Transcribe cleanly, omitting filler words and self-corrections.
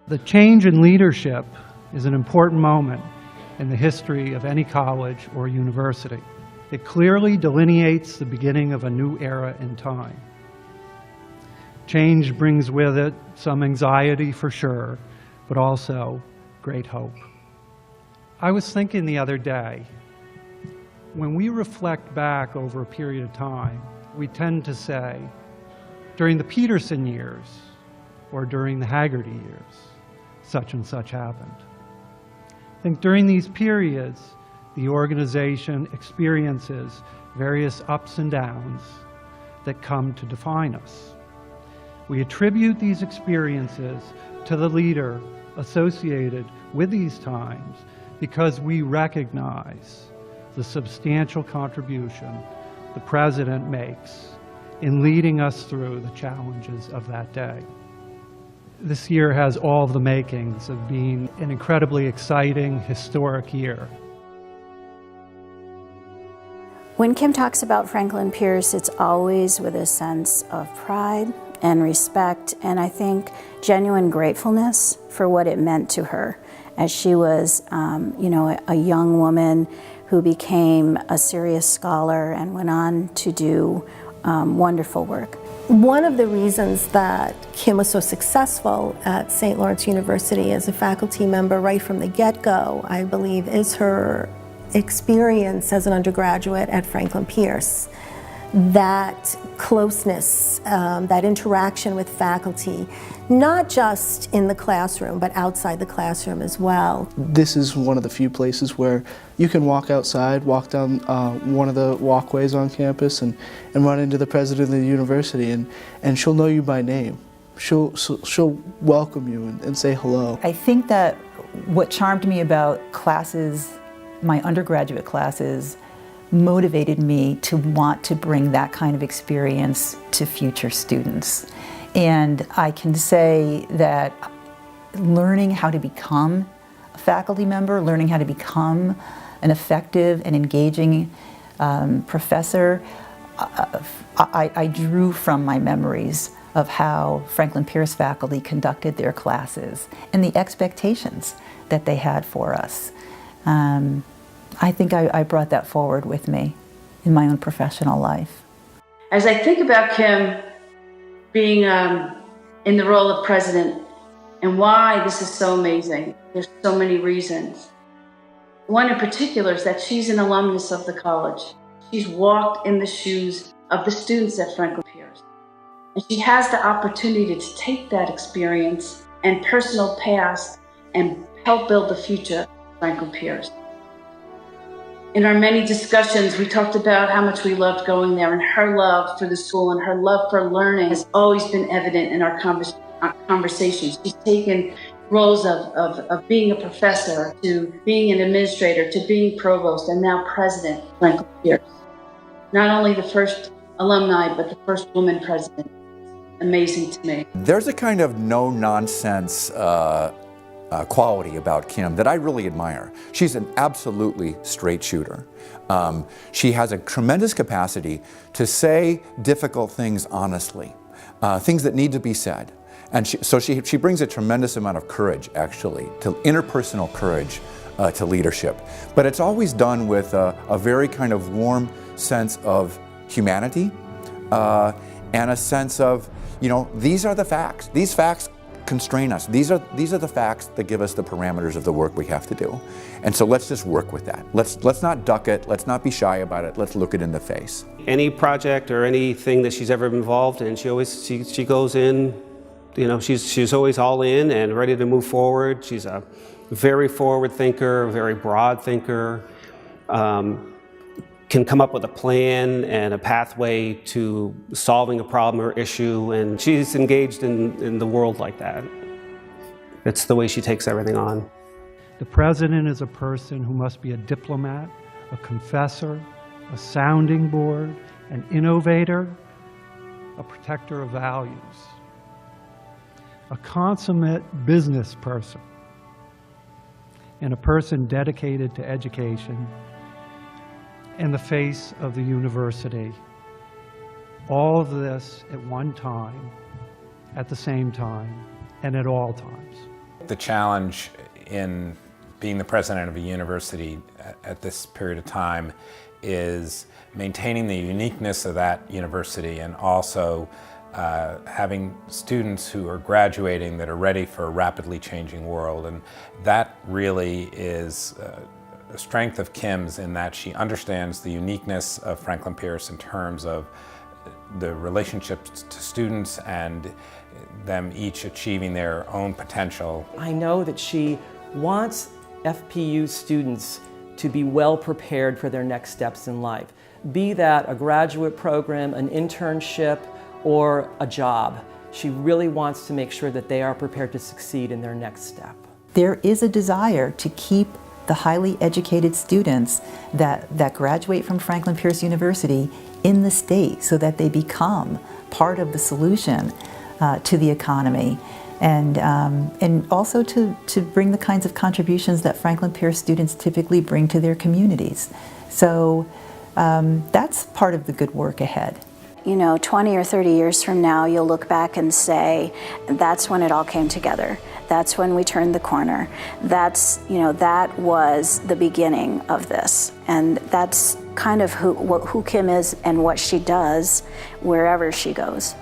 The change in leadership is an important moment in the history of any college or university. It clearly delineates the beginning of a new era in time. Change brings with it some anxiety for sure, but also great hope. I was thinking the other day, when we reflect back over a period of time, we tend to say, during the Peterson years or during the Haggerty years, such and such happened. I think during these periods, the organization experiences various ups and downs that come to define us. We attribute these experiences to the leader associated with these times because we recognize the substantial contribution the president makes in leading us through the challenges of that day. This year has all the makings of being an incredibly exciting, historic year. When Kim talks about Franklin Pierce, it's always with a sense of pride and respect, and I think genuine gratefulness for what it meant to her as she was, a young woman who became a serious scholar and went on to do wonderful work. One of the reasons that Kim was so successful at St. Lawrence University as a faculty member right from the get-go, I believe, is her experience as an undergraduate at Franklin Pierce. That closeness, that interaction with faculty, not just in the classroom, but outside the classroom as well. This is one of the few places where you can walk outside, walk down one of the walkways on campus and run into the president of the university, and she'll know you by name. She'll welcome you and say hello. I think that what charmed me about classes, my undergraduate classes, motivated me to want to bring that kind of experience to future students. And I can say that learning how to become a faculty member, learning how to become an effective and engaging professor, I drew from my memories of how Franklin Pierce faculty conducted their classes and the expectations that they had for us. I think I brought that forward with me in my own professional life. As I think about Kim being in the role of president and why this is so amazing, there's so many reasons. One in particular is that she's an alumnus of the college. She's walked in the shoes of the students at Franklin Pierce. And she has the opportunity to take that experience and personal past and help build the future of Franklin Pierce. In our many discussions, we talked about how much we loved going there, and her love for the school and her love for learning has always been evident in our conversations. She's taken roles of being a professor to being an administrator to being provost and now president of Franklin Pierce. Not only the first alumni, but the first woman president. Amazing to me. There's a kind of no-nonsense quality about Kim that I really admire. She's an absolutely straight shooter. She has a tremendous capacity to say difficult things honestly, things that need to be said. And she brings a tremendous amount of courage, actually, to interpersonal courage to leadership. But it's always done with a very kind of warm sense of humanity and a sense of, these are the facts. These facts constrain us. These are the facts that give us the parameters of the work we have to do. And so let's just work with that. Let's not duck it. Let's not be shy about it. Let's look it in the face. Any project or anything that she's ever been involved in, she goes in, she's always all in and ready to move forward. She's a very forward thinker, very broad thinker, can come up with a plan and a pathway to solving a problem or issue, and she's engaged in the world like that. It's the way she takes everything on. The president is a person who must be a diplomat, a confessor, a sounding board, an innovator, a protector of values, a consummate business person, and a person dedicated to education and the face of the university. All of this at one time, at the same time, and at all times. the challenge in being the president of a university at this period of time is maintaining the uniqueness of that university and also having students who are graduating that are ready for a rapidly changing world. And that really is a strength of Kim's in that she understands the uniqueness of Franklin Pierce in terms of the relationships to students and them each achieving their own potential. I know that she wants FPU students to be well prepared for their next steps in life, be that a graduate program, an internship, or a job. She really wants to make sure that they are prepared to succeed in their next step. There is a desire to keep the highly educated students that graduate from Franklin Pierce University in the state so that they become part of the solution to the economy, and also to bring the kinds of contributions that Franklin Pierce students typically bring to their communities. So that's part of the good work ahead. You know, 20 or 30 years from now, you'll look back and say, that's when it all came together. That's when we turned the corner. That's, you know, that was the beginning of this. And that's kind of who Kim is and what she does wherever she goes.